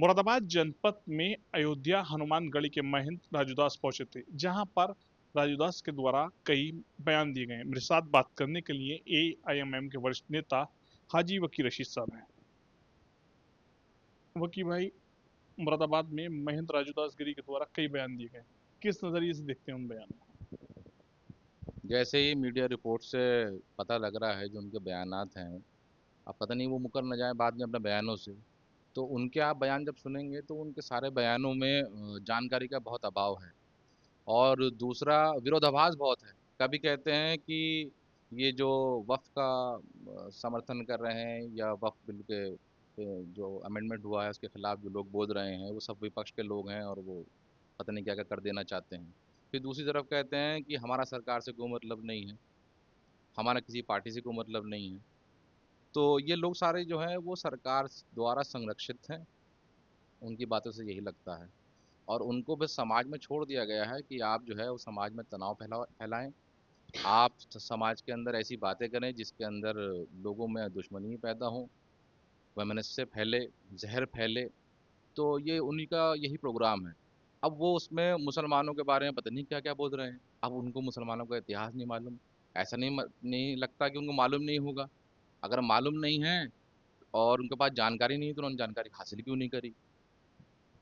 मुरादाबाद जनपद में अयोध्या हनुमानगढ़ी के महंत राजूदास पहुंचे थे, जहां पर राजूदास के द्वारा कई बयान दिए गए। मेरे साथ बात करने के लिए एआईएमएम के वरिष्ठ नेता हाजी वकी रशीद साहब हैं। वकी भाई, मुरादाबाद में महंत राजूदास गिरी के द्वारा कई बयान दिए गए, किस नजरिए से देखते हैं उन बयानों जैसे ही मीडिया रिपोर्ट से पता लग रहा है जो उनके बयानात हैं। अब पता नहीं वो मुकर न जाए बाद में अपने बयानों से। तो उनके आप बयान जब सुनेंगे तो उनके सारे बयानों में जानकारी का बहुत अभाव है। और दूसरा, विरोधाभास बहुत है। कभी कहते हैं कि ये जो वक्फ का समर्थन कर रहे हैं या वक्फ बिल के जो अमेंडमेंट हुआ है उसके खिलाफ जो लोग बोल रहे हैं वो सब विपक्ष के लोग हैं और वो पता नहीं क्या क्या कर देना चाहते हैं। फिर दूसरी तरफ कहते हैं कि हमारा सरकार से कोई मतलब नहीं है, हमारा किसी पार्टी से कोई मतलब नहीं है। तो ये लोग सारे जो हैं वो सरकार द्वारा संरक्षित हैं, उनकी बातों से यही लगता है। और उनको बस समाज में छोड़ दिया गया है कि आप जो है वो समाज में तनाव फैलाएं। आप समाज के अंदर ऐसी बातें करें जिसके अंदर लोगों में दुश्मनी पैदा हो, वैमनस्य फैले, जहर फैले। तो ये उन्हीं का यही प्रोग्राम है। अब वो उसमें मुसलमानों के बारे में पता नहीं क्या क्या बोल रहे हैं। अब उनको मुसलमानों का इतिहास नहीं मालूम। ऐसा नहीं लगता कि उनको मालूम नहीं होगा। अगर मालूम नहीं है और उनके पास जानकारी नहीं है तो उन्होंने जानकारी हासिल क्यों नहीं करी।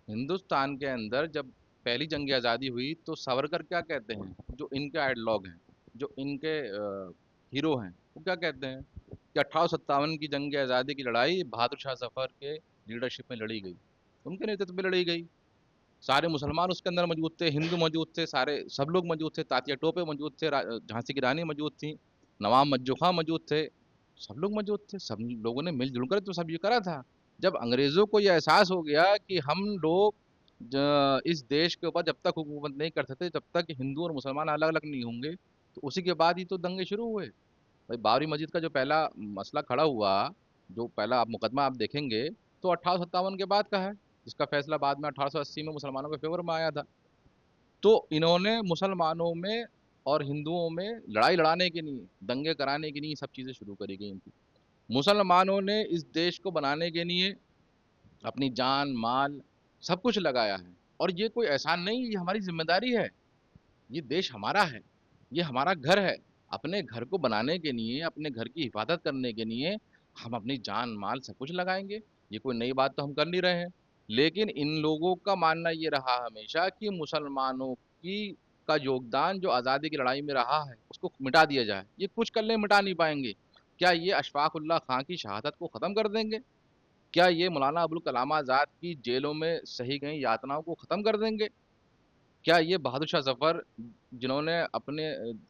हिंदुस्तान के अंदर जब पहली जंग आज़ादी हुई तो सावरकर क्या कहते हैं, जो इनके आइडलॉग हैं, जो इनके हीरो हैं, वो क्या कहते हैं कि 1857 की जंग आज़ादी की लड़ाई बहादुर शाह जफर के लीडरशिप में लड़ी गई, उनके नेतृत्व में लड़ी गई। सारे मुसलमान उसके अंदर मौजूद थे, हिंदू मौजूद थे, सारे सब लोग मौजूद थे, तात्या टोपे मौजूद थे, झांसी की रानी मौजूद थी, नवाब मज्जू खां मौजूद थे। सब लोग मौजूद थे, सब लोगों ने मिलजुल कर तो सब ये करा था। जब अंग्रेज़ों को ये एहसास हो गया कि हम लोग इस देश के ऊपर जब तक हुकूमत नहीं कर सकते जब तक हिंदू और मुसलमान अलग अलग नहीं होंगे, तो उसी के बाद ही तो दंगे शुरू हुए। भाई बाबरी मस्जिद का जो पहला मसला खड़ा हुआ, जो पहला आप मुकदमा आप देखेंगे तो 1857 के बाद का है, जिसका फैसला बाद में 1880 में मुसलमानों के फेवर में आया था। तो इन्होंने मुसलमानों में और हिंदुओं में लड़ाई लड़ाने के लिए, दंगे कराने के लिए सब चीज़ें शुरू करी गई थी। मुसलमानों ने इस देश को बनाने के लिए अपनी जान माल सब कुछ लगाया है। और ये कोई एहसान नहीं, ये हमारी जिम्मेदारी है। ये देश हमारा है, ये हमारा घर है। अपने घर को बनाने के लिए, अपने घर की हिफाजत करने के लिए हम अपनी जान माल सब कुछ लगाएंगे। ये कोई नई बात तो हम कर नहीं रहे हैं। लेकिन इन लोगों का मानना ये रहा हमेशा कि मुसलमानों की का योगदान जो आज़ादी की लड़ाई में रहा है उसको मिटा दिया जाए। ये कुछ कर ले मिटा नहीं पाएंगे। क्या ये अशफाक उल्लाह खां की शहादत को ख़त्म कर देंगे? क्या ये मौलाना अबुल कलाम आज़ाद की जेलों में सही गई यातनाओं को ख़त्म कर देंगे? क्या ये बहादुर शाह ज़फ़र, जिन्होंने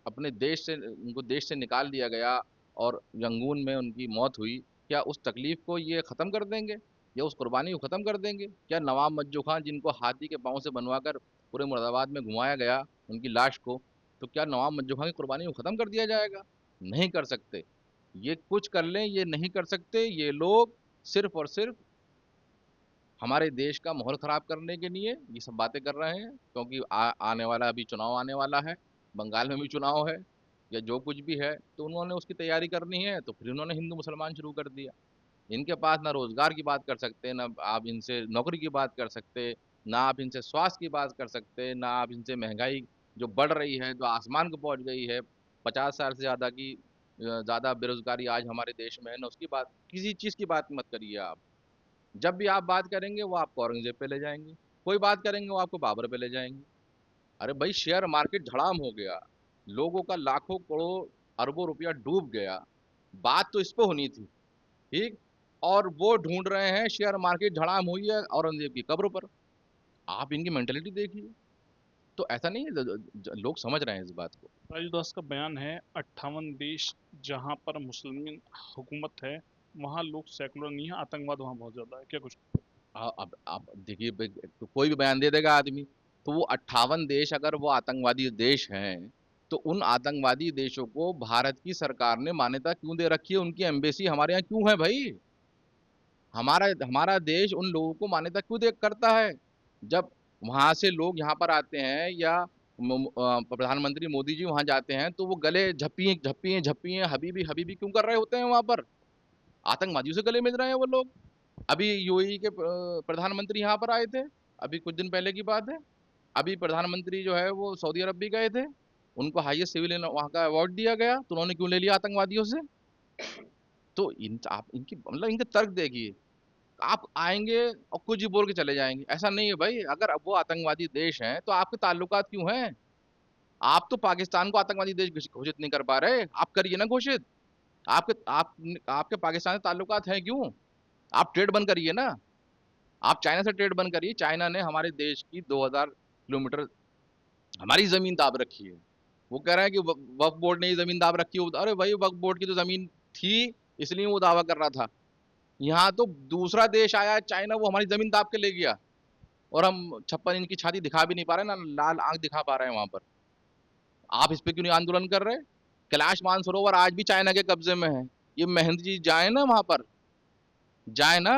अपने देश से, उनको देश से निकाल दिया गया और रंगून में उनकी मौत हुई, क्या उस तकलीफ़ को ये ख़त्म कर देंगे या उस कुर्बानी को ख़त्म कर देंगे? क्या नवाब मज्जू खां, जिनको हाथी के पाँव से बनवाकर पूरे मुरादाबाद में घुमाया गया उनकी लाश को, तो क्या नवाब मज्जू खां की कुर्बानी को ख़त्म कर दिया जाएगा? नहीं कर सकते। ये कुछ कर लें, ये नहीं कर सकते। ये लोग सिर्फ़ और सिर्फ़ हमारे देश का माहौल ख़राब करने के लिए ये सब बातें कर रहे हैं, क्योंकि आने वाला अभी चुनाव आने वाला है, बंगाल में भी चुनाव है या जो कुछ भी है, तो उन्होंने उसकी तैयारी करनी है, तो फिर उन्होंने हिंदू मुसलमान शुरू कर दिया। इनके पास ना रोज़गार की बात कर सकते, ना आप इनसे नौकरी की बात कर सकते, ना आप इनसे स्वास्थ्य की बात कर सकते, ना आप इनसे महँगाई जो बढ़ रही है, जो आसमान को पहुँच गई है, 50 साल से ज़्यादा की ज़्यादा बेरोज़गारी आज हमारे देश में है, ना उसकी बात, किसी चीज़ की बात मत करिए आप। जब भी आप बात करेंगे वो आपको औरंगज़ेब पे ले जाएँगे, कोई बात करेंगे वो आपको बाबर पे ले जाएँगे। अरे भाई शेयर मार्केट धड़ाम हो गया, लोगों का लाखों करोड़ अरबों रुपया डूब गया, बात तो इस पे होनी थी, ठीक? और वो ढूँढ रहे हैं शेयर मार्केट धड़ाम हुई है औरंगज़ेब की कब्र पर। आप इनकी मेंटालिटी देखिए। तो ऐसा नहीं है, लोग समझ रहे हैं इस बात को। राजूदास का बयान है, 58 देश जहां पर मुस्लिम हुकूमत है, वहां लोग सेकुलर नहीं है, आतंकवाद वहां बहुत ज्यादा है, क्या कुछ? अब आप देखिए, तो कोई भी बयान दे देगा आदमी। तो वो 58 देश अगर वो आतंकवादी देश हैं, तो उन आतंकवादी देशों को भारत की सरकार ने मान्यता क्यों दे रखी है? उनकी एम्बेसी हमारे यहाँ क्यों है भाई? हमारा हमारा देश उन लोगों को मान्यता क्यों दे करता है? जब वहाँ से लोग यहाँ पर आते हैं या प्रधानमंत्री मोदी जी वहाँ जाते हैं तो वो गले झप्पिए झप्पिए झप्पिए हबीबी हबीबी क्यों कर रहे होते हैं वहाँ पर? आतंकवादियों से गले मिल रहे हैं वो लोग। अभी यूएई के प्रधानमंत्री यहाँ पर आए थे, अभी कुछ दिन पहले की बात है। अभी प्रधानमंत्री जो है वो सऊदी अरब भी गए थे, उनको हाईएस्ट सिविलियन वहाँ का अवार्ड दिया गया, तो उन्होंने क्यों ले लिया आतंकवादियों से? तो इन आप इनकी मतलब इनके तर्क देखिए। आप आएंगे और कुछ भी बोल के चले जाएंगे, ऐसा नहीं है भाई। अगर अब वो आतंकवादी देश हैं तो आपके ताल्लुकात क्यों हैं? आप तो पाकिस्तान को आतंकवादी देश घोषित नहीं कर पा रहे, आप करिए ना घोषित। आपके पाकिस्तान से ताल्लुकात हैं क्यों? आप ट्रेड बंद करिए ना। आप चाइना से ट्रेड बंद करिए। चाइना ने हमारे देश की 2000 किलोमीटर हमारी जमीन दाब रखी है। वो कह रहा है कि वक्फ बोर्ड ने ये जमीन दाब रखी है। अरे भाई, वक्फ बोर्ड की तो जमीन थी, इसलिए वो दावा कर रहा था। यहाँ तो दूसरा देश आया है चाइना, वो हमारी जमीन दाब के ले गया, और हम 56 इंच की छाती दिखा भी नहीं पा रहे ना, लाल आंख दिखा पा रहे हैं वहां पर। आप इस पे क्यों नहीं आंदोलन कर रहे? कैलाश मानसरोवर आज भी चाइना के कब्जे में है। ये महंत जी जाए ना वहां पर, जाए ना,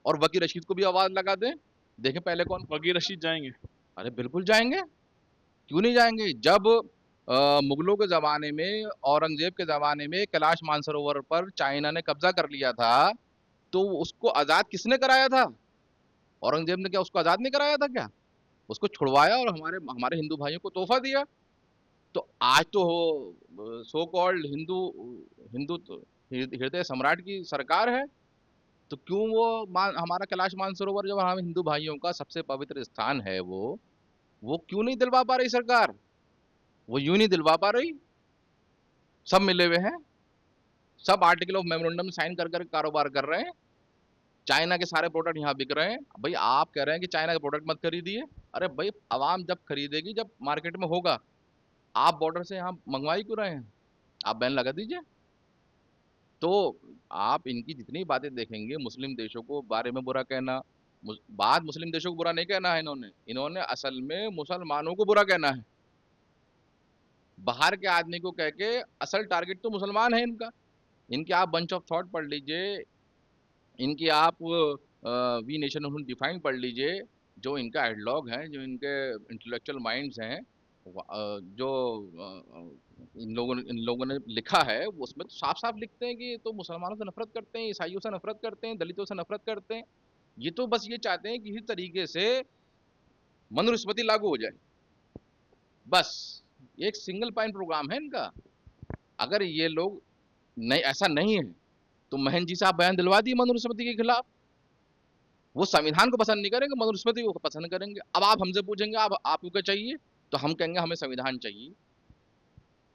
और वकी रशीद को भी आवाज लगा दें, देखें पहले कौन। वकील रशीद जाएंगे? अरे बिल्कुल जाएंगे, क्यों नहीं जाएंगे? जब मुगलों के ज़माने में, औरंगज़ेब के ज़माने में कैलाश मानसरोवर पर चाइना ने कब्ज़ा कर लिया था, तो उसको आज़ाद किसने कराया था? औरंगज़ेब ने क्या उसको आज़ाद नहीं कराया था क्या? उसको छुड़वाया और हमारे हमारे हिंदू भाइयों को तोहफ़ा दिया। तो आज तो सो कॉल्ड हिंदू हिंदू हृदय सम्राट की सरकार है, तो क्यों वो हमारा कैलाश मानसरोवर, जो हम हिंदू भाइयों का सबसे पवित्र स्थान है, वो क्यों नहीं दिलवा पा रही सरकार? वो यूं नहीं दिलवा पा रही। सब मिले हुए हैं, sub article of memorandum sign कर कर कारोबार कर रहे हैं। चाइना के सारे प्रोडक्ट यहाँ बिक रहे हैं। भाई आप कह रहे हैं कि चाइना के प्रोडक्ट मत खरीदिए। अरे भाई, आवाम जब खरीदेगी, जब मार्केट में होगा। आप बॉर्डर से यहाँ मंगवाई क्यों रहे हैं? आप बैन लगा दीजिए। तो आप इनकी जितनी बातें देखेंगे, मुस्लिम देशों को बारे में बुरा कहना, बात मुस्लिम देशों को बुरा नहीं कहना है इन्होंने, इन्होंने असल में मुसलमानों को बुरा कहना है। बाहर के आदमी को कह के, असल टारगेट तो मुसलमान है इनका। इनके आप बंच ऑफ थॉट पढ़ लीजिए, इनकी आप वी नेशन डिफाइन पढ़ लीजिए। जो इनका हेडलॉग है, जो इनके इंटेलेक्चुअल माइंड्स हैं, जो इन लोगों ने लिखा है, वो उसमें तो साफ साफ लिखते हैं कि ये तो मुसलमानों से नफरत करते हैं, ईसाइयों से नफरत करते हैं, दलितों से नफरत करते हैं। ये तो बस ये चाहते हैं कि किसी तरीके से मनुस्मृति लागू हो जाए, बस। एक सिंगल पॉइंट प्रोग्राम है इनका। अगर ये लोग नहीं, ऐसा नहीं है, तो महन जी से आप बयान दिलवा दिए मनुस्मृति के खिलाफ। वो संविधान को पसंद नहीं करेंगे, मनुस्मृति को पसंद करेंगे। अब आप हमसे पूछेंगे आप आपको क्या चाहिए, तो हम कहेंगे हमें संविधान चाहिए।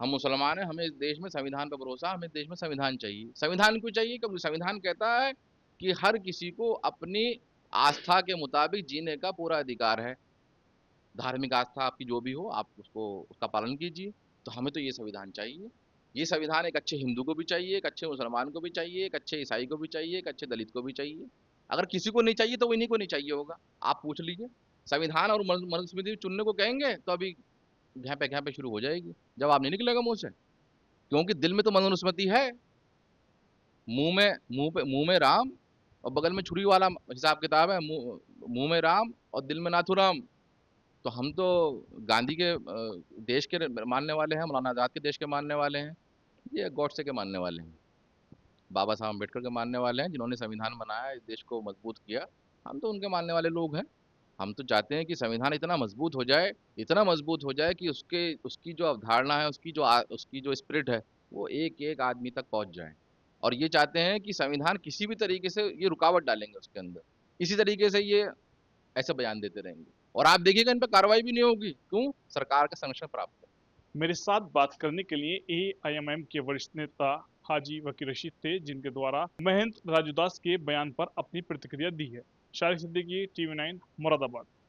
हम मुसलमान हैं, हमें इस देश में संविधान पर भरोसा, हमें इस देश में संविधान चाहिए। संविधान क्यों चाहिए? क्योंकि संविधान कहता है कि हर किसी को अपनी आस्था के मुताबिक जीने का पूरा अधिकार है। धार्मिक आस्था आपकी जो भी हो, आप उसको उसका पालन कीजिए। तो हमें तो ये संविधान चाहिए। ये संविधान एक अच्छे हिंदू को भी चाहिए, एक अच्छे मुसलमान को भी चाहिए, एक अच्छे ईसाई को भी चाहिए, एक अच्छे दलित को भी चाहिए। अगर किसी को नहीं चाहिए तो वो इन्हीं को नहीं चाहिए होगा। आप पूछ लीजिए। संविधान और मनुस्मृति चुनने को कहेंगे तो अभी घै पे शुरू हो जाएगी, जवाब नहीं निकलेगा मुंह से। क्योंकि दिल में तो मनुस्मृति है, मुंह में राम और बगल में छुरी वाला हिसाब किताब है। मुंह में राम और दिल में नाथुराम। तो हम तो गांधी के देश के मानने वाले हैं, मौलाना आज़ाद के देश के मानने वाले हैं, ये गॉडसे के मानने वाले हैं, बाबा साहब अम्बेडकर के मानने वाले हैं, जिन्होंने संविधान बनाया, इस देश को मजबूत किया। हम तो उनके मानने वाले लोग हैं। हम तो चाहते हैं कि संविधान इतना मजबूत हो जाए, इतना मजबूत हो जाए कि उसके उसकी जो अवधारणा है, उसकी जो स्पिरिट है, वो एक एक आदमी तक पहुंच जाए। और ये चाहते हैं कि संविधान किसी भी तरीके से ये रुकावट डालेंगे उसके अंदर, इसी तरीके से ये ऐसे बयान देते रहेंगे, और आप देखिएगा इन पर कार्रवाई भी नहीं होगी। क्यों? सरकार का संरक्षण प्राप्त है। मेरे साथ बात करने के लिए एआईएमएम के वरिष्ठ नेता हाजी वकील रशीद थे, जिनके द्वारा महंत राजूदास के बयान पर अपनी प्रतिक्रिया दी है। शारिक सिद्दीकी, टीवी 9, मुरादाबाद।